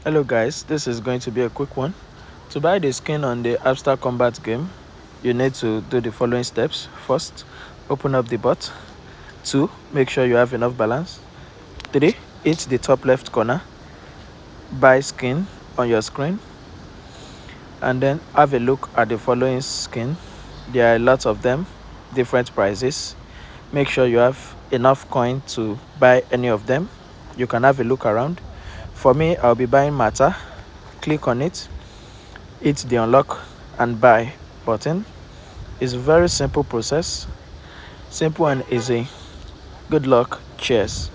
Hello guys, this is going to be a quick one. To buy the skin on the Hamster Kombat game, you need to do the following steps. First, open up the bot. 2, make sure you have enough balance. 3, hit the top left corner, buy skin on your screen, and then have a look at the following skin. There are lots of them, different prices. Make sure you have enough coin to buy any of them. You can have a look around. For me, I'll be buying Matter. Click on it, hit the unlock and buy button. It's a very simple process, simple and easy. Good luck. Cheers.